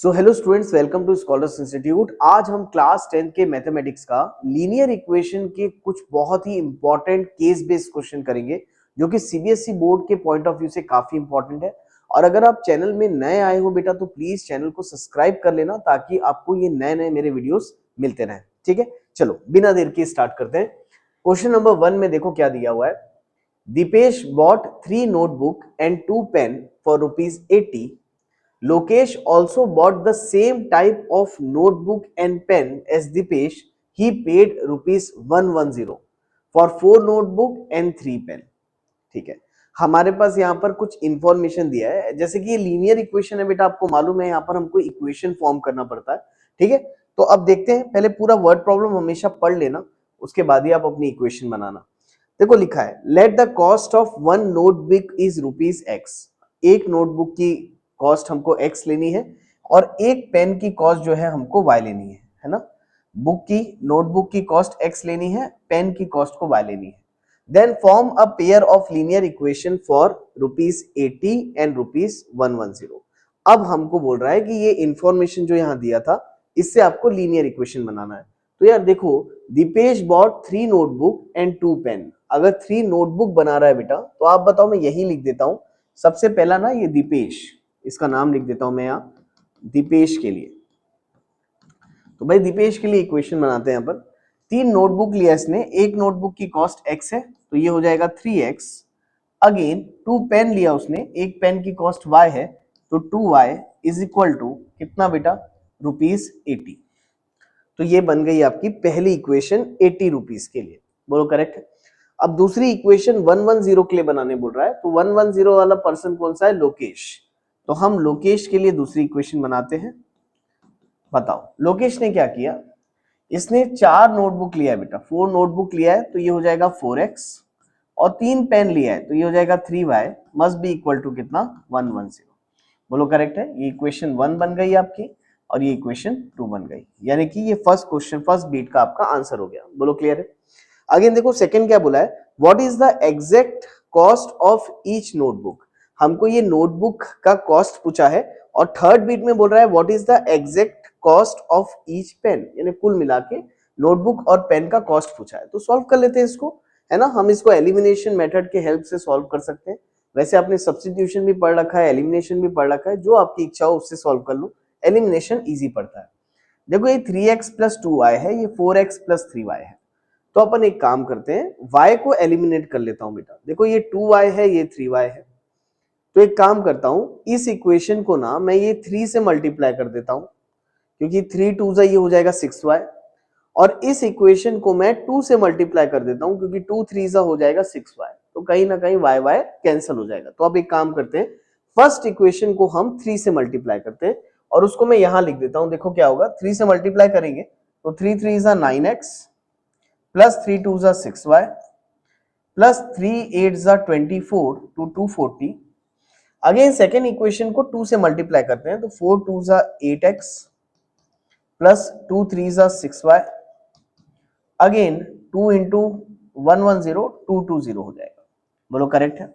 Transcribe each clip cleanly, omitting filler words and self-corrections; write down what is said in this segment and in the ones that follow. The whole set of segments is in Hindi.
So hello students, welcome to scholars institute. आज हम क्लास 10 के मैथमेटिक्स का लीनियर इक्वेशन के कुछ बहुत ही इंपॉर्टेंट केस बेस्ड क्वेश्चन करेंगे, जो कि सीबीएसई बोर्ड के पॉइंट ऑफ व्यू से काफी इंपॉर्टेंट है। और अगर आप चैनल में नए आए हो बेटा, तो प्लीज चैनल को सब्सक्राइब कर लेना, ताकि आपको ये नए नए मेरे वीडियोस मिलते रहें। ठीक है, चलो बिना देर के स्टार्ट करते हैं। क्वेश्चन नंबर 1 में देखो क्या दिया हुआ है। Dipesh bought 3 notebook and 2 pen for ₹80. Lokesh also bought the same type of notebook and pen as Dipesh. He paid ₹110 for 4 notebook and 3 pen. ठीक है, हमारे पास यहाँ पर कुछ इंफॉर्मेशन दिया है। जैसे कि ये लीनियर इक्वेशन है बेटा, आपको मालूम है यहाँ पर हमको इक्वेशन फॉर्म करना पड़ता है। ठीक है, तो अब देखते हैं। पहले पूरा वर्ड प्रॉब्लम हमेशा पढ़ लेना, उसके बाद ही आप अपनी इक्वेशन बनाना। देखो लिखा है, let the cost of one notebook is ₹X। एक नोटबुक की कॉस्ट हमको x लेनी है और एक पेन की कॉस्ट जो है हमको y लेनी है ना। नोटबुक की कॉस्ट x लेनी है, पेन की कॉस्ट को y लेनी है। Then form a pair of linear equation for ₹80 and ₹110। अब हमको बोल रहा है कि ये इंफॉर्मेशन जो यहाँ दिया था, इससे आपको लीनियर इक्वेशन बनाना है। तो यार देखो, Dipesh bought 3 notebook and 2 pen. अगर 3 नोटबुक बना रहा है बेटा, तो आप बताओ, मैं यही लिख देता हूं। सबसे पहला ना, ये दीपेश, इसका नाम लिख देता हूं मैं यहाँ दीपेश के लिए। तो भाई दीपेश के लिए इक्वेशन बनाते हैं। यहाँ पर 3 नोटबुक लिया इसने, एक नोटबुक की कॉस्ट x है, तो ये हो जाएगा 3x। अगेन 2 पेन लिया उसने, एक पेन की कॉस्ट y है, तो 2y इज इक्वल टू कितना बेटा, ₹80। तो ये बन गई आपकी पहली इक्वेशन ₹80 के लिए। बोलो करेक्ट है। अब दूसरी इक्वेशन 110 के लिए बनाने बोल रहा है, तो 110 वाला पर्सन कौन सा है, लोकेश। तो हम लोकेश के लिए दूसरी इक्वेशन बनाते हैं। बताओ लोकेश ने क्या किया, इसने 4 नोटबुक लिया है बेटा, 4 नोटबुक लिया है, तो ये हो जाएगा 4x। और 3 पेन लिया है, तो ये हो जाएगा 3y must be equal to कितना, 110। बोलो करेक्ट है। ये इक्वेशन 1 बन गई आपकी और ये इक्वेशन 2 बन गई, यानी कि ये फर्स्ट क्वेश्चन, फर्स्ट बीट का आपका आंसर हो गया। बोलो क्लियर है। अगेन देखो सेकंड क्या बोला है, what is the exact cost of each notebook. हमको ये नोटबुक का कॉस्ट पूछा है, और थर्ड बीट में बोल रहा है what is the exact cost of each pen, यानी कुल मिला के नोटबुक और पेन का कॉस्ट पूछा है। तो सॉल्व कर लेते हैं इसको, है ना। हम इसको एलिमिनेशन मेथड के हेल्प से सॉल्व कर सकते हैं। वैसे आपने सब्स्टिट्यूशन भी पढ़ रखा है, एलिमिनेशन भी पढ़ रखा है, जो आपकी इच्छा हो उससे सॉल्व कर लो। एलिमिनेशन इजी पड़ता है। देखो ये 3x प्लस 2y है, ये 4x प्लस 3y है। तो अपन एक काम करते हैं, y को एलिमिनेट कर लेता हूं बेटा। देखो ये 2y है, ये 3y है। तो एक काम करता हूं, इस इक्वेशन को ना मैं ये 3 से मल्टीप्लाई कर देता हूं, क्योंकि 3 2 ये हो जाएगा 6y। और इस इक्वेशन को मैं 2 से मल्टीप्लाई कर देता हूं, क्योंकि 2 3 हो जाएगा 6y। तो कहीं ना कहीं y कैंसिल हो जाएगा। तो अब एक काम करते हैं, फर्स्ट इक्वेशन को हम 3 से मल्टीप्लाई करते हैं, और उसको मैं यहां लिख देता हूं। देखो क्या होगा, 3 से मल्टीप्लाई करेंगे तो 3 3 9x plus 3 2 6y plus 3 8 24 to 240। Again second equation को 2 से मल्टीप्लाई करते हैं, तो 4 2 8x plus 2 3 6y। Again 2 into 110 220 हो जाएगा। बोलो करेक्ट है।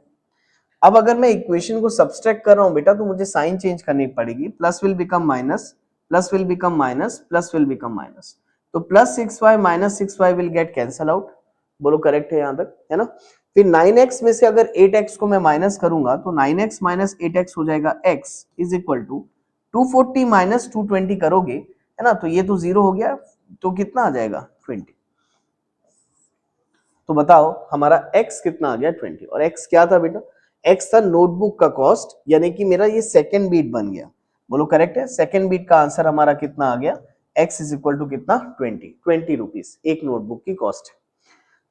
अब अगर मैं इक्वेशन को सब्सट्रैक्ट कर रहा हूं बेटा, तो मुझे साइन चेंज करनी पड़ेगी। Plus will become minus, plus will become minus, plus will become minus. तो plus 6y minus 6y will get cancel out. बोलो करेक्ट है यहां तक, है ना। फिर 9x में से अगर 8x को मैं माइनस करूंगा, तो 9x माइनस 8x हो जाएगा x is equal to 240 minus 220 करोगे, है ना, तो ये तो 0 हो गया, तो कितना आ जाएगा 20। तो बताओ हमारा x कितना आ गया, 20। और x क्या था बेटा, x था नोटबुक का कॉस्ट, यानी कि मेरा ये सेकंड बीट बन गया। बोलो करेक्ट है। सेकंड बीट का आंसर हमारा कितना आ गया, x इज इक्वल टू कितना, 20 रुपीज एक नोटबुक की कॉस्ट है।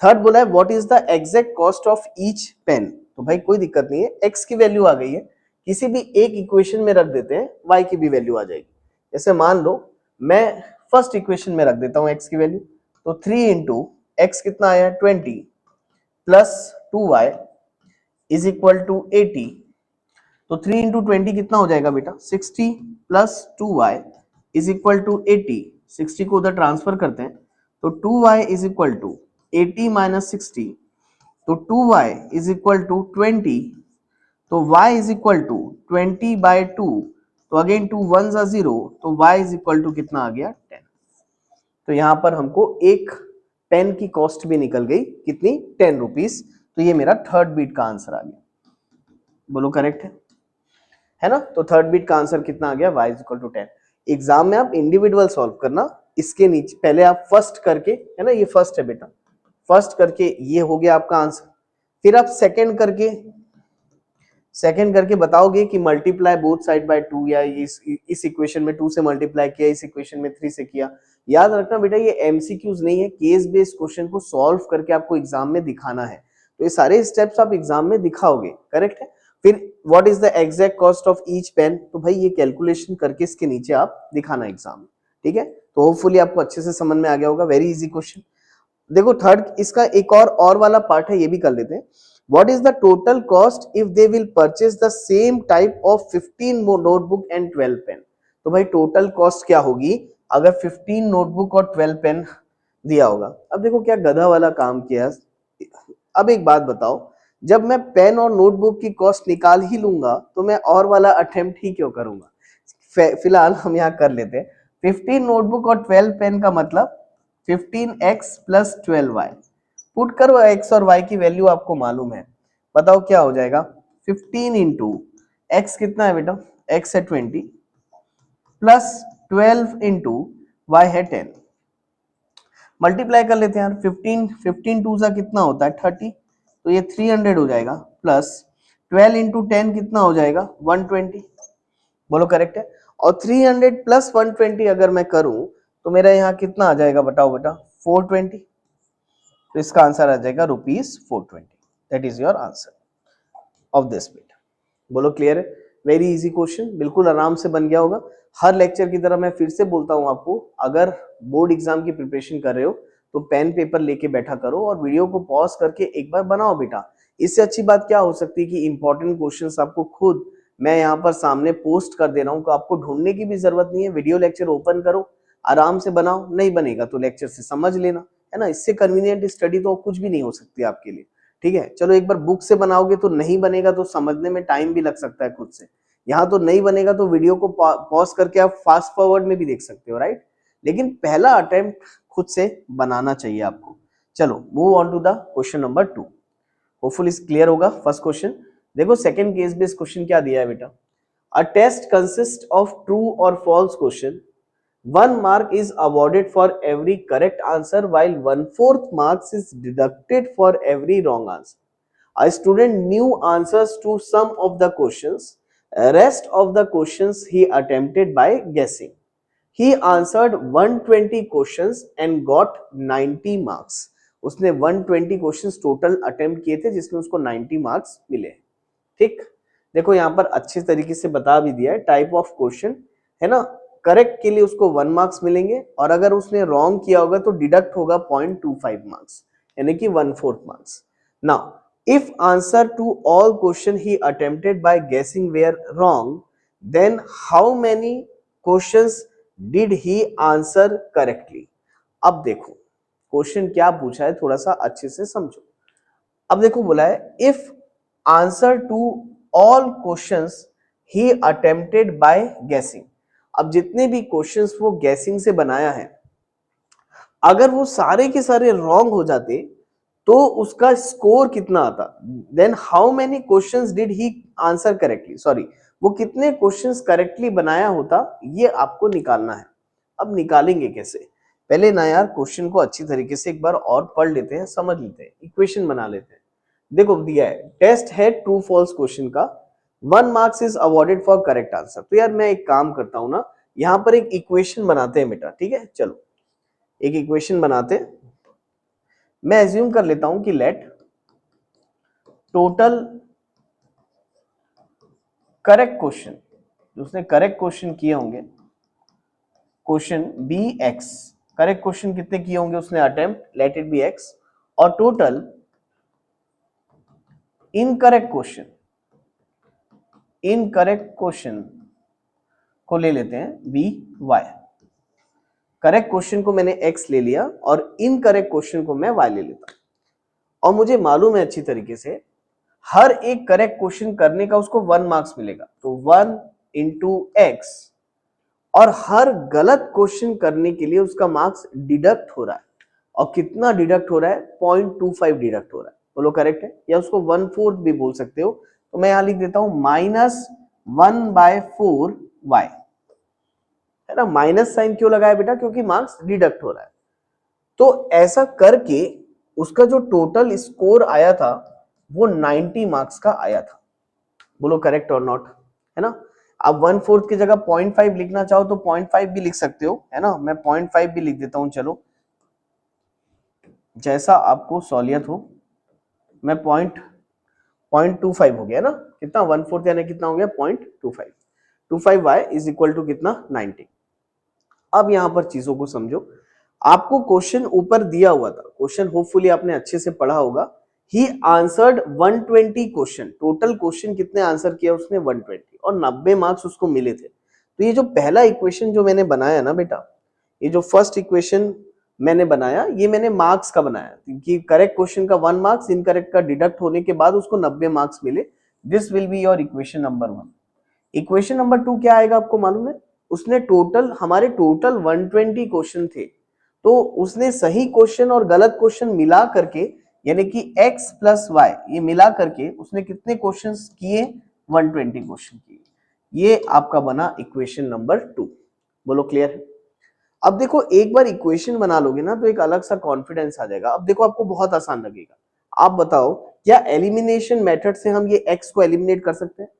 थर्ड बोला है what is the exact cost of each pen. तो भाई कोई दिक्कत नहीं है, x की वैल्यू आ गई है, किसी भी एक इक्वेशन में रख देते हैं, y की भी वैल्यू आ जाएगी। जैसे मान लो मैं फर्स्ट इक्वेशन में रख देता हूं x की वैल्यू, तो 3 इंटू x कितना आया 20 plus 2y is equal to 80। तो 3 इंटू 20 कितना हो जाएगा बेटा, 60 plus 2y is equal to 80। 60 को उधर ट्रांसफर करते हैं, तो 2y is equal to 80 minus 60, तो 2y इज इक्वल टू 20। तो y is equal to 20 by 2 तो अगेन 2 1 जा 0, तो y इज इक्वल टू कितना आ गया 10। तो यहां पर हमको एक पेन की कॉस्ट भी निकल गई, कितनी 10 रुपीज। तो ये मेरा थर्ड बीट का आंसर आ गया। बोलो करेक्ट है ना? तो थर्ड बीट का आंसर कितना आ गया, y is equal to 10। Exam में आप इंडिविजुअल सॉल्व करना, इसके नीचे पहले आप फर्स्ट करके, है ना, ये फर्स्ट है बेटा, फर्स्ट करके ये हो गया आपका आंसर। फिर आप सेकंड करके बताओगे कि मल्टीप्लाई बोथ साइड बाय 2, या इस इक्वेशन में 2 से मल्टीप्लाई किया, इस इक्वेशन में 3 से किया। याद रखना बेटा, ये एमसीक्यूज नहीं है, केस बेस्ड क्वेश्चन को सॉल्व करके आपको एग्जाम में दिखाना है। तो ये सारे स्टेप्स आप एग्जाम में दिखाओगे, करेक्ट है। फिर what is the exact cost of each pen, तो भाई ये कैलकुलेशन करके इसके नीचे आप दिखाना एग्जाम में, ठीक है। तो होपफुली आपको अच्छे से समझ में आ गया होगा, वेरी इजी क्वेश्चन। देखो थर्ड, इसका एक और वाला पार्ट है, ये भी कर लेते हैं। What is the total cost if they will purchase the same type of 15 notebook and 12 pen? तो भाई टोटल कॉस्ट क्या होगी अगर 15 नोटबुक और 12 पेन दिया होगा। अब देखो क्या गधा वाला काम किया। अब एक बात बताओ, जब मैं पेन और नोटबुक की कॉस्ट निकाल ही लूंगा तो मैं और वाला अटेम्प्ट ही क्यों करूंगा। फिलहाल हम यहाँ कर लेते हैं। 15 नोटबुक और 12 पेन का मतलब 15x प्लस 12y। पुट करो x और y की वैल्यू आपको मालूम है, बताओ क्या हो जाएगा। 15 इंटू एक्स कितना है बेटा, x है 20 प्लस 12 इंटू वाई है 10। मल्टीप्लाई कर लेते हैं यार, 15 टू सा कितना होता है 30, तो ये 300 हो जाएगा, प्लस 12 इंटू 10 कितना हो जाएगा 120। बोलो करेक्ट है। और 300 प्लस 120 अगर मैं करूं तो मेरा यहाँ कितना आ जाएगा, बताओ बेटा 420। तो इसका आंसर आ जाएगा ₹420। That is your answer of this bit. बोलो क्लियर है, वेरी इजी क्वेश्चन, बिल्कुल आराम से बन गया होगा। हर लेक्चर की तरह मैं फिर से बोलता हूं आपको, अगर बोर्ड एग्जाम की प्रिपरेशन कर रहे हो तो पेन पेपर लेके बैठा करो और वीडियो को पॉज करके एक बार बनाओ बेटा। इससे अच्छी बात क्या हो सकती है कि इंपॉर्टेंट क्वेश्चंस आपको खुद मैं यहाँ पर सामने पोस्ट कर दे रहा हूँ, तो आपको ढूंढने की भी जरूरत नहीं है। वीडियो लेक्चर ओपन करो, आराम से बनाओ, नहीं बनेगा तो लेक्चर से समझ लेना, है ना। इससे कन्वीनियंट स्टडी तो कुछ भी नहीं हो सकती आपके लिए, ठीक है। चलो एक बार बुक से बनाओगे तो नहीं बनेगा, तो समझने में टाइम भी लग सकता है खुद से। यहाँ तो नहीं बनेगा तो वीडियो को पॉज करके आप फास्ट फॉरवर्ड में भी देख सकते हो, राइट। लेकिन पहला अटेम्प्ट खुद से बनाना चाहिए आपको। चलो move on to the question number 2। Hopefully clear होगा फर्स्ट क्वेश्चन। देखो सेकंड केस बेस्ड क्वेश्चन क्या दिया है बेटा। A test consist of true और false question. 1 mark is awarded for every correct answer while 1/4 marks is deducted for every wrong answer. A student knew answers to some of the questions. Rest of the questions he attempted by guessing. He answered 120 questions and got 90 marks. उसने 120 क्वेश्चंस टोटल अटेम्प्ट किए थे जिसमें उसको 90 मार्क्स मिले। ठीक, देखो यहाँ पर अच्छे तरीके से बता भी दिया है टाइप ऑफ क्वेश्चन, है ना। करेक्ट के लिए उसको 1 मार्क्स मिलेंगे और अगर उसने रॉन्ग किया होगा तो डिडक्ट होगा 0.25 मार्क्स, यानी कि 1/4 marks. Now if answer to all question he attempted by guessing were wrong, then how many questions did he answer correctly. अब देखो क्वेश्चन क्या पूछा है, थोड़ा सा अच्छे से समझो। अब देखो बोला है if answer to all questions he attempted by guessing. अब जितने भी क्वेश्चंस वो गेसिंग से बनाया है, अगर वो सारे के सारे रॉन्ग हो जाते तो उसका स्कोर कितना आता। Then how many questions did he answer correctly, sorry वो कितने क्वेश्चंस करेक्टली बनाया होता, ये आपको निकालना है। अब निकालेंगे कैसे, पहले ना यार क्वेश्चन को अच्छी तरीके से एक बार और पढ़ लेते हैं, समझ लेते हैं, इक्वेशन बना लेते हैं। देखो दिया है टेस्ट है ट्रू फॉल्स क्वेश्चन का, 1 marks is awarded for correct answer. तो यार मैं एक काम करता हूं ना, यहाँ पर एक इक्वेशन बनाते हैं बेटा, ठीक है। चलो एक इक्वेशन बनाते हैं। मैं एज्यूम कर लेता हूं कि लेट टोटल करेक्ट क्वेश्चन, उसने करेक्ट क्वेश्चन किए होंगे, question be X, correct question कितने किए होंगे उसने attempt, let it be X, और टोटल इनकरेक्ट क्वेश्चन को ले लेते हैं बी वाई। करेक्ट क्वेश्चन को मैंने x ले लिया और इनकरेक्ट क्वेश्चन को मैं y ले लेता हूं। और मुझे मालूम है अच्छी तरीके से हर एक करेक्ट क्वेश्चन करने का उसको 1 मार्क्स मिलेगा। तो 1 इंटू एक्स, और हर गलत क्वेश्चन करने के लिए उसका मार्क्स डिडक्ट हो रहा है। और कितना डिडक्ट हो रहा है? 0.25 डिडक्ट हो रहा है। बोलो करेक्ट है? या उसको 1/4 भी बोल सकते हो। तो मैं यहां लिख देता हूं -1/4 y, है ना। माइनस साइन क्यों लगाया बेटा? क्योंकि मार्क्स डिडक्ट हो रहा है। तो ऐसा करके उसका जो टोटल स्कोर आया था वो 90 मार्क्स का आया था। बोलो करेक्ट और नॉट, है ना। अब 1/4 की जगह 0.5 लिखना चाहो तो 0.5 भी लिख सकते हो, है ना। मैं 0.5 भी लिख देता हूं, चलो जैसा आपको सहूलियत हो। मैं 0.25 हो गया ना, कितना 1/4 यानी कितना हो गया 0.25। 25y इज इक्वल टू कितना 90। अब यहां पर चीजों को समझो। आपको क्वेश्चन ऊपर दिया हुआ था, क्वेश्चन होपफुली आपने अच्छे से पढ़ा होगा। He answered 120 question, total question कितने आंसर किया उसने? 120, और 90 मार्क्स उसको मिले थे। तो ये जो पहला इक्वेशन जो मैंने बनाया ना बेटा, ये जो फर्स्ट इक्वेशन मैंने बनाया, ये मैंने मार्क्स का बनाया कि करेक्ट क्वेश्चन का 1 मार्क्स, इनकरेक्ट का डिडक्ट होने के बाद उसको 90 मार्क्स मिले। This will be your equation number 1। Equation number 2 क्या आएगा आपको मालूम है? उसने टोटल, हमारे टोटल 120 क्वेश्चन थे, तो उसने सही क्वेश्चन और गलत क्वेश्चन मिला करके, यानी कि x प्लस वाई ये मिला करके उसने कितने क्वेश्चंस किए? 120 क्वेश्चन किए। ये आपका बना इक्वेशन नंबर 2। बोलो क्लियर है? अब देखो एक बार इक्वेशन बना लोगे ना तो एक अलग सा कॉन्फिडेंस आ जाएगा। अब देखो आपको बहुत आसान लगेगा। आप बताओ क्या एलिमिनेशन मेथड से हम ये x को एलिमिनेट कर सकते हैं?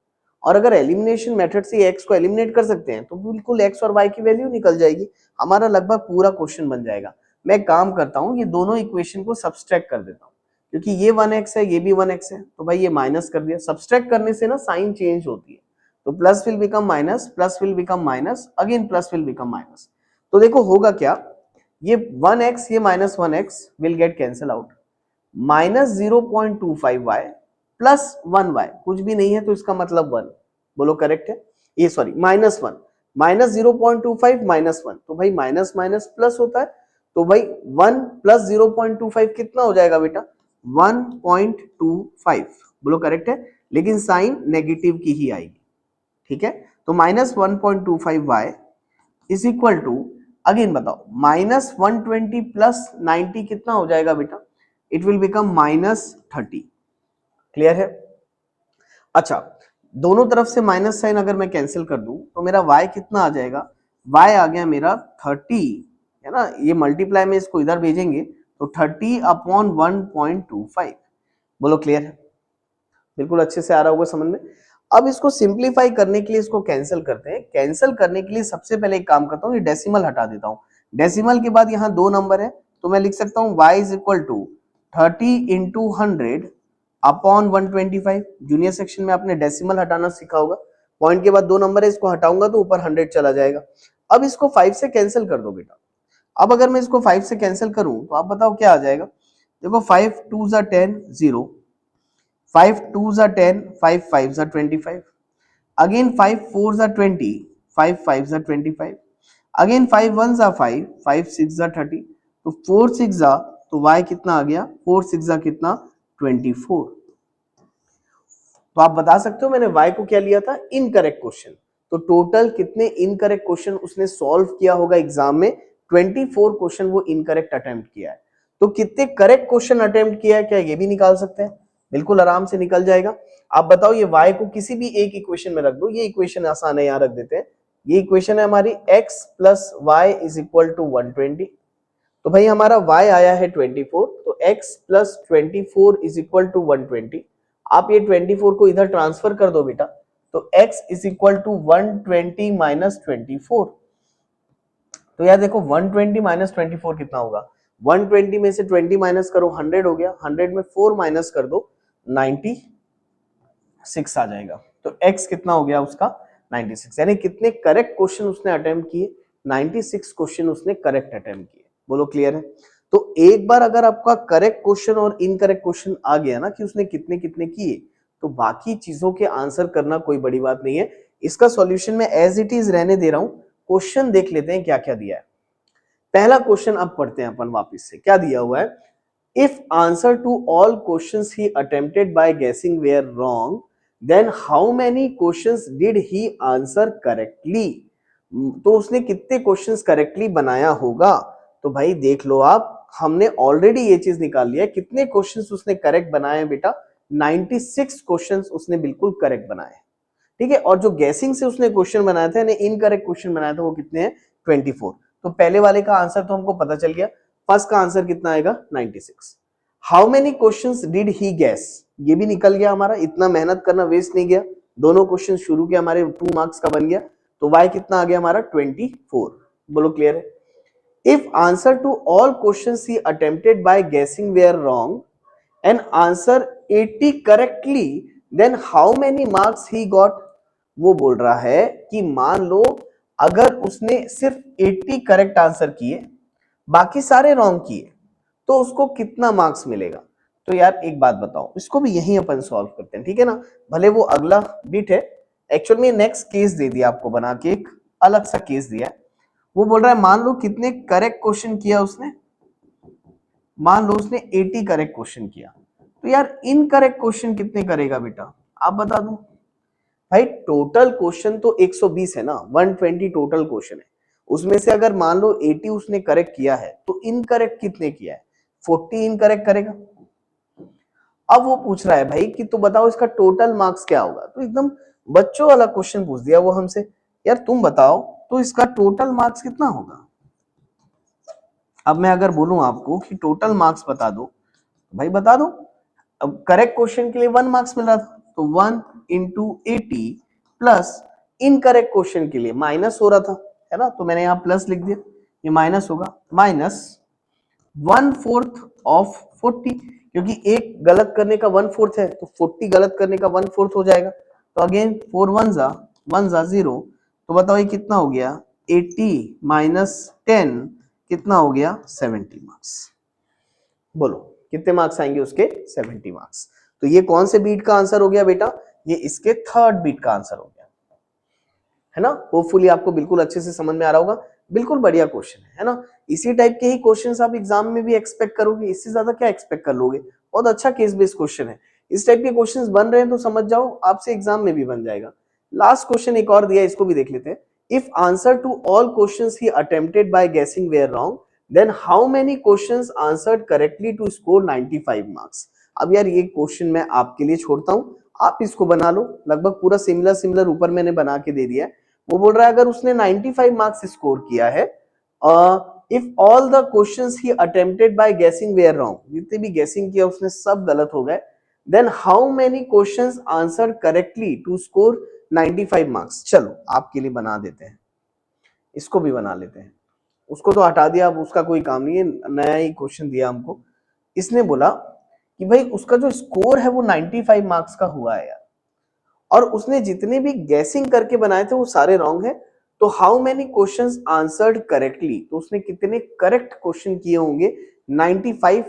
और अगर एलिमिनेशन मेथड से x को एलिमिनेट कर सकते हैं तो बिल्कुल x और y की वैल्यू निकल जाएगी, हमारा लगभग पूरा क्वेश्चन बन जाएगा। मैं काम करता हूं, ये दोनों इक्वेशन को सब्सट्रैक्ट कर देता हूं, क्योंकि ये 1x है, ये भी 1x है, तो भाई ये माइनस कर दिया। सब्सट्रैक्ट करने से ना साइन चेंज होती है, तो plus will become minus, plus will become minus, again plus will become minus. तो देखो होगा क्या, ये 1x ये -1x will get cancel out, -0.25y plus 1y कुछ भी नहीं है तो इसका मतलब 1। बोलो करेक्ट है? ये सॉरी -1, -0.25 -1, तो भाई माइनस माइनस प्लस होता है, तो भाई 1 प्लस 0.25 कितना हो जाएगा बेटा? 1.25। बोलो करेक्ट है? लेकिन साइन नेगेटिव की ही आएगी, ठीक है। तो -1.25y is equal to, again बताओ, -120 प्लस 90 कितना हो जाएगा बेटा? It will become -30। क्लियर है? अच्छा, दोनों तरफ से माइनस साइन अगर मैं कैंसिल कर दूं तो मेरा y कितना आ जाएगा? y आ गया मेरा 30, है ना। ये मल्टीप्लाई में इसको इधर भेजेंगे तो 30/1.25। बोलो क्लियर है? बिल्कुल अच्छे से आ रहा होगा समझ में। अब इसको सिंप्लीफाई करने के लिए इसको कैंसिल करते हैं। कैंसिल करने के लिए सबसे पहले एक काम करता हूँ, ये डेसिमल हटा देता हूँ। डेसिमल के बाद यहाँ 2 नंबर है, तो मैं लिख सकता हूँ y is equal to 30 into 100/125। Junior section में आपने डेसिमल हटाना सीखा होगा। पॉइंट के बाद 2 नंबर है, इसको हटाऊंगा तो ऊपर 100 चला जाएगा। अब इसको 5 से कैंसिल कर दो बेटा। अब अगर मैं इसको 5 से कैंसिल करूं तो आप बताओ क्या आ जाएगा? देखो 5 2 जा 10, 0, 5 2 जा 10, 5 5 जा 25, again 5 4 जा 20, 5 5 जा 25, again 5 1 जा 5, 5 6 जा 30, तो 4 6 जा, तो y कितना आ गया? 4 6 जा कितना? 24। तो आप बता सकते हो मैंने y को क्या लिया था? Incorrect question. तो टोटल कितने इनकरेक्ट क्वेश्चन उसने सॉल्व किया होगा एग्जाम में? 24 क्वेश्चन वो इनकरेक्ट अटेम्प्ट किया है। तो कितने करेक्ट क्वेश्चन अटेम्प्ट किया है, क्या ये भी निकाल सकते हैं? बिल्कुल आराम से निकल जाएगा। आप बताओ ये y को किसी भी एक इक्वेशन में रख दो, ये इक्वेशन आसान है, यहां रख देते हैं। ये इक्वेशन है हमारी x plus Y is equal to 120। तो भाई हमारा y आया है 24, तो x plus 24 is equal to 120। आप ये 24 को इधर ट्रांसफर कर दो बेटा, तो x is equal to 120 minus 24। तो यार देखो 120 माइनस 24 कितना होगा? 120 में से 20 माइनस करो 100 हो गया, 100 में 4 माइनस कर दो 96 आ जाएगा। तो x कितना हो गया उसका? 96। यानी कितने करेक्ट क्वेश्चन उसने अटेम्प्ट किए? 96 क्वेश्चन उसने करेक्ट अटेम्प्ट किए। बोलो क्लियर है? तो एक बार अगर आपका करेक्ट क्वेश्चन और इनकरेक्ट क्वेश्चन आ गया ना कि उसने कितने कितने किए, तो बाकी चीजों के आंसर करना कोई बड़ी बात नहीं है। इसका सॉल्यूशन मैं एज इट इज रहने दे रहा हूं। क्वेश्चन देख लेते हैं क्या क्या दिया है। पहला क्वेश्चन अब पढ़ते हैं अपन वापस से। क्या दिया हुआ है? If answer to all questions he attempted by guessing were wrong, then how many questions did he answer correctly, तो उसने कितने क्वेश्चंस करेक्टली बनाया होगा। तो भाई देख लो आप, हमने ऑलरेडी ये चीज निकाल लिया, कितने क्वेश्चंस उसने करेक्ट बनाए बेटा, 96 क्वेश्चंस उसने बिल्कुल करेक्ट बनाए, ठीक है। और जो गैसिंग से उसने क्वेश्चन बनाया था, इनकरेक्ट क्वेश्चन बनाया था, वो कितने हैं, 24। तो पहले वाले का आंसर तो हमको पता चल गया, फर्स्ट का आंसर कितना आएगा, 96। How many questions did he gas, ये भी निकल गया हमारा, इतना मेहनत करना वेस्ट नहीं गया, दोनों क्वेश्चन शुरू के हमारे 2 मार्क्स का बन गया। तो y कितना आ गया हमारा, 24। बोलो क्लियर है। If answer to all questions he attempted by guessing were wrong and answer 80 correctly, then how many marks he got. वो बोल रहा है कि मान लो अगर उसने सिर्फ 80 करेक्ट आंसर किए, बाकी सारे रॉन्ग किए, तो उसको कितना मार्क्स मिलेगा। तो यार एक बात बताओ, इसको भी यहीं अपन सॉल्व करते हैं, ठीक है ना। भले वो अगला बिट है, एक्चुअल में नेक्स्ट केस दे दिया आपको बना के, एक अलग सा केस दिया है। वो बोल रहा है मान लो कितने करेक्ट क्वेश्चन किया उसने, मान लो उसने 80 करेक्ट क्वेश्चन किया, तो यार इनकरेक्ट क्वेश्चन कितने करेगा बेटा, आप बता दो। भाई टोटल क्वेश्चन तो 120 है ना, 120 टोटल क्वेश्चन है, उसमें से अगर मान लो 80 उसने करेक्ट किया है, तो इनकरेक्ट कितने किया है, 40 इनकरेक्ट करेगा। अब वो पूछ रहा है भाई कि तो बताओ इसका टोटल मार्क्स क्या होगा, तो एकदम बच्चों वाला क्वेश्चन पूछ दिया वो हमसे, यार तुम बताओ तो इसका टोटल मार्क्स कितना होगा। अब मैं अगर बोलूं आपको कि टोटल मार्क्स बता दो, भाई बता दो। अब करेक्ट क्वेश्चन के लिए 1 मार्क्स मिल रहा था, तो 1 इंटू 80 प्लस इनकरेक्ट क्वेश्चन के लिए माइनस हो रहा था, है ना, तो मैंने यहाँ प्लस लिख दिया, ये माइनस होगा, माइनस 1/4 ऑफ 40, क्योंकि एक गलत करने का 1/4 है, तो 40 गलत करने का 1/4 हो जाएगा। तो अगेन 4 1 जा 0, तो बताओ ये कितना हो गया, 80 माइनस 10 कितना हो गया, 70 मार्क्स। बोलो कितने मार्क्स आएंगे उसके, 70 मार्क्स। तो ये कौन से बीट का आंसर हो गया बेटा, ये इसके थर्ड बीट का आंसर हो गया, है ना। होपफुली आपको बिल्कुल अच्छे से समझ में आ रहा होगा, बिल्कुल बढ़िया क्वेश्चन है ना। इसी टाइप के ही क्वेश्चंस आप एग्जाम में भी एक्सपेक्ट करोगे, इससे ज्यादा क्या एक्सपेक्ट कर लोगे, बहुत अच्छा केस बेस्ड क्वेश्चन है। इस टाइप के क्वेश्चंस बन रहे हैं तो समझ जाओ आपसे एग्जाम में भी बन जाएगा। लास्ट क्वेश्चन एक और दिया है, इसको भी देख लेते हैं। If answer to all questions he attempted by guessing were wrong, then how many questions answered correctly to score 95 marks. अब यार ये क्वेश्चन मैं आपके लिए छोड़ता हूं, आप इसको बना लो, लगभग पूरा सिमिलर सिमिलर ऊपर मैंने बना के दे दिया है। वो बोल रहा है अगर उसने 95 मार्क्स स्कोर किया है, if all the questions he attempted by guessing were wrong, जितने भी गेसिंग किया उसने सब गलत हो गए, then how many questions answered correctly to score 95 marks. चलो आपके लिए बना देते हैं, इसको भी बना लेते हैं, उसको तो हटा दिया, अब उसका कोई काम नहीं है, नया ही क्वेश्चन दिया हमको। इसने बोला कि भाई उसका जो स्कोर है वो 95 मार्क्स का हुआ है यार, और उसने जितने भी गैसिंग करके बनाए थे वो सारे रॉन्ग है, तो how many questions answered correctly, तो उसने कितने करेक्ट क्वेश्चन किए होंगे 95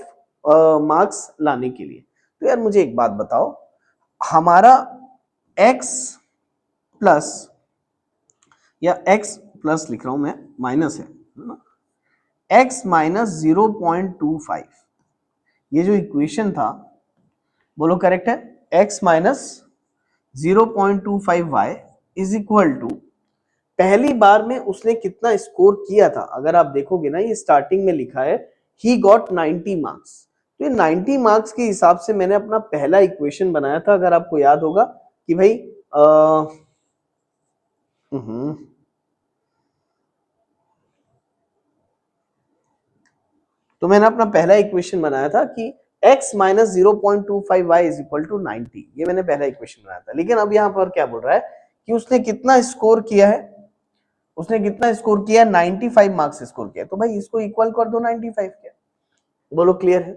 मार्क्स लाने के लिए। तो यार मुझे एक बात बताओ, हमारा x प्लस, या x प्लस लिख रहा हूं मैं, माइनस है ना, x माइनस 0.25, ये जो इक्वेशन था, बोलो करेक्ट है, x minus 0.25y is equal to, पहली बार में उसने कितना स्कोर किया था, अगर आप देखोगे ना ये स्टार्टिंग में लिखा है ही गॉट 90 मार्क्स, तो ये 90 मार्क्स के हिसाब से मैंने अपना पहला इक्वेशन बनाया था, अगर आपको याद होगा कि भाई तो मैंने अपना पहला इक्वेशन बनाया था कि x minus 0.25y is equal to 90, ये मैंने पहला इक्वेशन बनाया था। लेकिन अब यहाँ पर क्या बोल रहा है कि उसने कितना स्कोर किया है, उसने कितना स्कोर किया, 95 मार्क्स स्कोर किया, तो भाई इसको इक्वल कर दो 95 के। बोलो क्लियर है।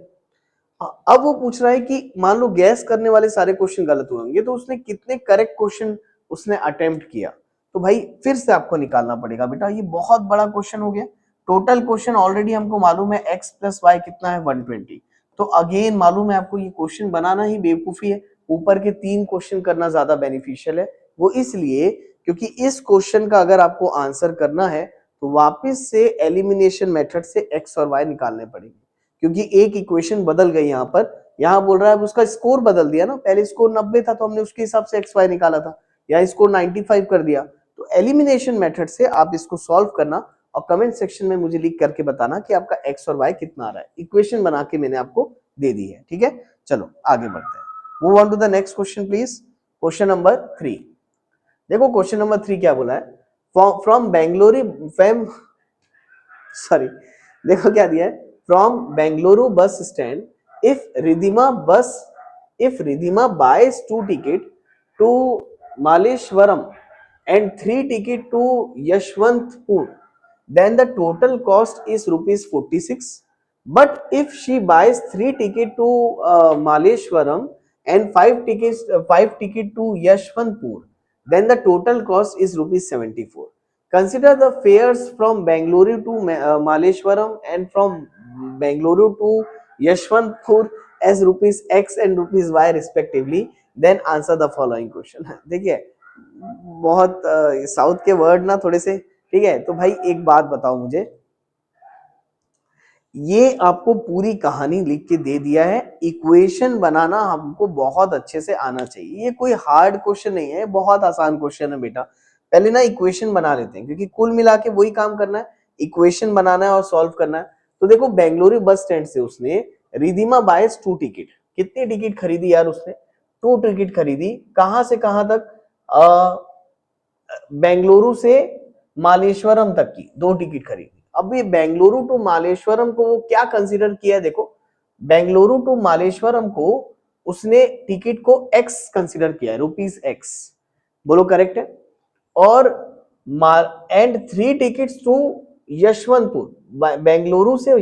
अब वो पूछ रहा है कि मान लो गैस करने वाले सारे क्वेश्चन गलत होंगे, तो उसने कितने करेक्ट क्वेश्चन उसने अटेम्प्ट किया, तो भाई फिर से आपको निकालना पड़ेगा बेटा, ये बहुत बड़ा क्वेश्चन हो गया। टोटल क्वेश्चन ऑलरेडी हमको मालूम है x प्लस वाई कितना है, 120, तो अगेन मालूम है आपको ये क्वेश्चन बनाना ही बेवकूफी है, ऊपर के 3 क्वेश्चन करना ज्यादा बेनिफिशियल है। वो इसलिए क्योंकि इस क्वेश्चन का अगर आपको आंसर करना है तो वापस से एलिमिनेशन मेथड से x और y निकालने पड़ेंगे, क्योंकि एक इक्वेशन बदल गई यहाँ पर, यहाँ बोल रहा है अब उसका स्कोर बदल दिया ना, पहले स्कोर 90 था तो हमने उसके हिसाब से XY निकाला था, या स्कोर 95 कर दिया। तो एलिमिनेशन मेथड से आप इसको सॉल्व करना और कमेंट सेक्शन में मुझे लिख करके बताना कि आपका x और y कितना आ रहा है। इक्वेशन बना के मैंने आपको दे दी है, ठीक है। चलो आगे बढ़ते हैं, move on to the next question please. Question number 3, देखो क्वेश्चन नंबर 3 क्या बोला है, फ्रॉम बेंगलुरु फैम सॉरी देखो क्या दिया है, from Bengaluru bus stand if Ridhima buys 2 ticket to Malleshwaram and 3 ticket to Yashwantpur, then the total cost is rupees 46. But if she buys 3 ticket to Malleshwaram and 5 ticket to Yashwantpur, then the total cost is rupees 74. Consider the fares from Bengaluru to Malleshwaram and from Bengaluru to Yashwantpur as rupees X and rupees Y respectively. Then answer the following question. देखिए बहुत साउथ के वर्ड ना थोड़े से, ठीक है। तो भाई एक बात बताओ मुझे, ये आपको पूरी कहानी लिख के दे दिया है, इक्वेशन बनाना हमको बहुत अच्छे से आना चाहिए। ये कोई हार्ड क्वेश्चन नहीं है, बहुत आसान क्वेश्चन है बेटा। पहले ना इक्वेशन बना लेते हैं, क्योंकि कुल मिला के वही काम करना है, इक्वेशन बनाना है और सॉल्व करना है। तो देखो बेंगलुरु बस स्टैंड से उसने रिधिमा बायस 2 टिकट, कितनी टिकट खरीदी यार उसने, 2 टिकट खरीदी। कहां से कहां तक, बेंगलुरु से मालेश्वरम तक की 2 टिकट खरीदी। अब ये बेंगलुरु टू मालेश्वरम को वो क्या कंसीडर किया है, देखो बेंगलुरु टू मालेश्वरम को उसने टिकट को x कंसीडर किया है, रुपीस x, बोलो करेक्ट है। और and 3 tickets to Yeshwantpur, Bengaluru से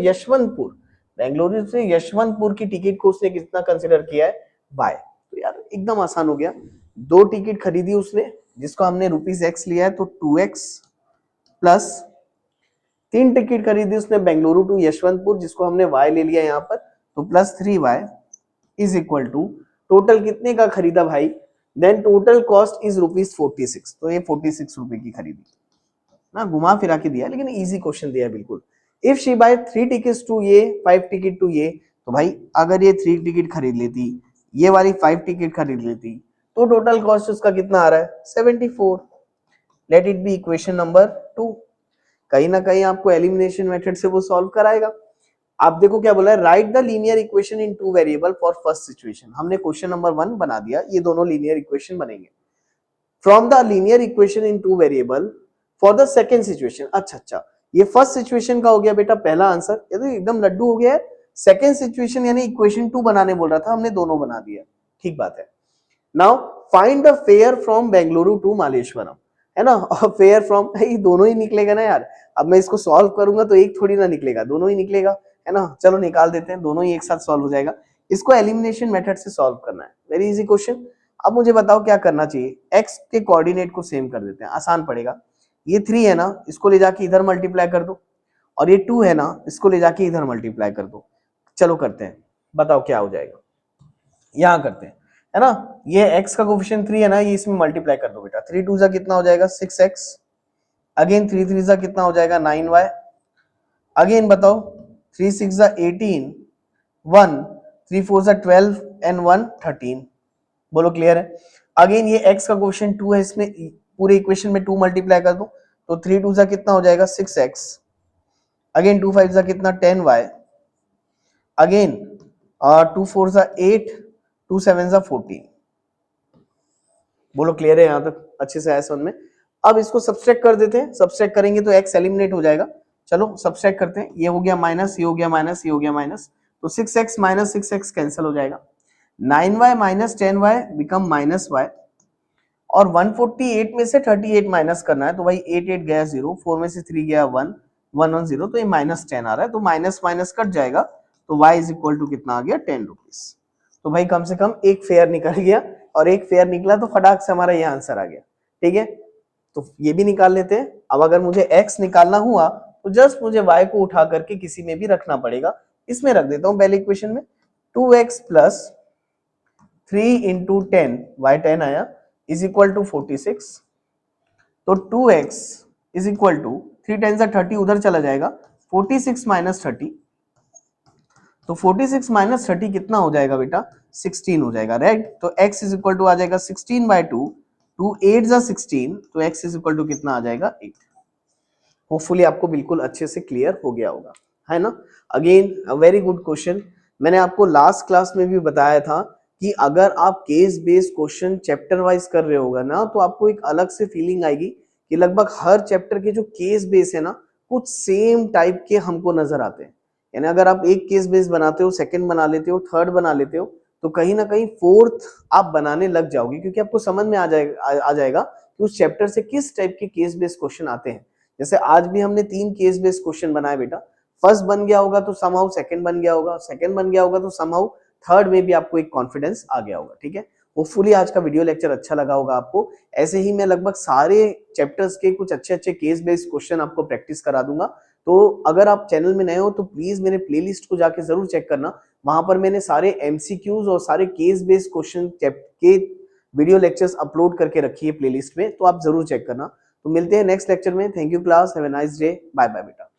यशवंतपुर की टिकट को उसने कितना कंसीडर किया है, y। तो यार एकदम आसान हो गया, 2 टिकट खरीदी उसने जिसको हमने रुपीस x लिया है, तो 2x प्लस 3 टिकट खरीदी उसने बेंगलुरु टू यशवंतपुर जिसको हमने y ले लिया यहाँ पर, तो plus 3y is equal to total कितने का खरीदा भाई, then total cost is rupees 46। तो ये 46 रुपए की खरीदी ना, घुमा फिरा के दिया लेकिन इजी क्वेश्चन दिया बिल्कुल। If she buy 3 tickets to ये 5 टिकट टू ये, तो भाई अगर ये 3 टिकट खरीद लेती, ये वाली 5 टिकट खरीद लेती, तो टोटल कॉस्ट उसका कितना आ रहा है 74। Late it B equation number 2। कहीं ना कहीं आपको एलिमिनेशन मेथड से वो सॉल्व कराएगा। आप देखो क्या बोला है, right the linear equation in 2 variable for first situation. हमने क्वेश्चन नंबर 1 बना दिया, ये दोनों लीनियर इक्वेशन बनेंगे। From the linear equation in 2 variable for the second situation. अच्छा, ये फर्स्ट सिचुएशन का हो गया बेटा पहला आंसर, ये तो एकदम लड्डू हो गया है। सेकंड सिचुएशन यानी इक्वेशन 2 बनाने बोल रहा था, हमने दोनों बना दिया, ठीक बात है। Now find the fare from Bengaluru to Malleshwaram, है ना, और फेयर फ्रॉम, दोनों ही निकलेगा ना यार। अब मैं इसको सॉल्व करूंगा तो एक थोड़ी ना निकलेगा, दोनों ही निकलेगा, है ना। चलो निकाल देते हैं, दोनों ही एक साथ सॉल्व हो जाएगा। इसको एलिमिनेशन मेथड से सॉल्व करना है, वेरी इजी क्वेश्चन। अब मुझे बताओ क्या करना चाहिए, x के कोऑर्डिनेट को सेम कर देते हैं, आसान पड़ेगा। ये 3 है ना, इसको ले जाके इधर मल्टीप्लाई कर दो, और ये 2 है ना, इसको ले जाके इधर मल्टीप्लाई कर दो। चलो करते हैं, बताओ क्या हो जाएगा। यहां करते हैं, है ना, ये x का कोफिशिएंट 3 है ना, ये इसमें मल्टीप्लाई कर दो बेटा। 3 2 जा कितना हो जाएगा 6x, अगेन 3 3 जा कितना हो जाएगा 9y, अगेन बताओ 3 6 जा 18, 1 3 4 जा 12 एंड 1 13। बोलो क्लियर है। अगेन ये x का कोफिशिएंट 2 है, इसमें पूरे इक्वेशन में 2 मल्टीप्लाई कर दो, तो 3 2 जा कितना हो जाएगा 6x, अगेन 2 5 जा कितना 10y, अगेन 2 4 जा 8, 2 7 जा 14। बोलो क्लियर है यहां तक, अच्छे से आया समझ में। अब इसको सब्सट्रैक्ट कर देते हैं, सब्सट्रैक्ट करेंगे तो x एलिमिनेट हो जाएगा। चलो सब्सट्रैक्ट करते हैं, ये हो गया माइनस, ये हो गया माइनस, ये हो गया माइनस, तो 6x माइनस 6x कैंसिल हो जाएगा। 9y minus 10y become minus y, और 148 में से 38 माइनस करना है, तो भाई 8 8 गया 0, 4 में से 3 गया 1 1 1 0, तो ये माइनस 10 आ रहा है, तो माइनस माइनस कट जाएगा, तो y इज इक्वल टू कितना आ गया 10 रुपीज। तो भाई कम से कम एक फेयर निकल गया, और एक फेयर निकला तो फटाक से हमारा ये आंसर आ गया, ठीक है। तो ये भी निकाल लेते हैं। अब अगर मुझे x निकालना हुआ तो जस्ट मुझे y को उठा करके किसी में भी रखना पड़ेगा, इसमें रख देता हूं पहले इक्वेशन में, 2x प्लस 3 इंटू 10, y 10 आया, इज इक्वल टू 46। तो 2x इज इक्वल टू 3 10 30, उधर चला जाएगा, 46 माइनस 30, तो 46 माइनस 30 कितना हो जाएगा बेटा, 16 हो जाएगा, राइट। तो x इज इक्वल टू आ जाएगा 16/2, 2 8 जा 16, तो x इज इक्वल टू कितना आ जाएगा 8। होपफुली आपको बिल्कुल अच्छे से क्लियर हो गया होगा, है ना। Again a very good question. मैंने आपको लास्ट क्लास में भी बताया था कि अगर आप case based question chapter wise कर रहे होगा ना, तो आपको एक अलग से फीलिंग आएगी कि लगभग हर चैप्टर के जो केस बेस है ना, कुछ सेम टाइप के हमको नजर आते हैं। यानी अगर आप एक केस बेस बनाते हो, सेकंड बना लेते हो, थर्ड बना लेते हो, तो कहीं ना कहीं फोर्थ आप बनाने लग जाओगे, क्योंकि आपको समझ में आ जाएगा कि उस चैप्टर से किस टाइप के केस बेस्ड क्वेश्चन आते हैं। जैसे आज भी हमने 3 केस बेस्ड क्वेश्चन बनाए बेटा। फर्स्ट बन गया होगा तो समहाउ सेकंड बन गया होगा, सेकंड बन गया होगा तो समहाउ थर्ड में भी आपको एक कॉन्फिडेंस आ गया होगा, ठीक है। होपफुली आज का वीडियो लेक्चर अच्छा लगा होगा आपको। ऐसे ही मैं लगभग सारे चैप्टर्स के कुछ अच्छे अच्छे केस बेस्ड क्वेश्चन आपको प्रैक्टिस करा दूंगा। तो अगर आप चैनल में नए हो तो प्लीज मेरे प्लेलिस्ट को जाके जरूर चेक करना। वहां पर मैंने सारे एमसीक्यूज और सारे केस बेस्ड क्वेश्चन के वीडियो लेक्चर्स अपलोड करके रखी है प्लेलिस्ट में, तो आप जरूर चेक करना। तो मिलते हैं नेक्स्ट लेक्चर में। Thank you class, have a nice day, bye bye बेटा।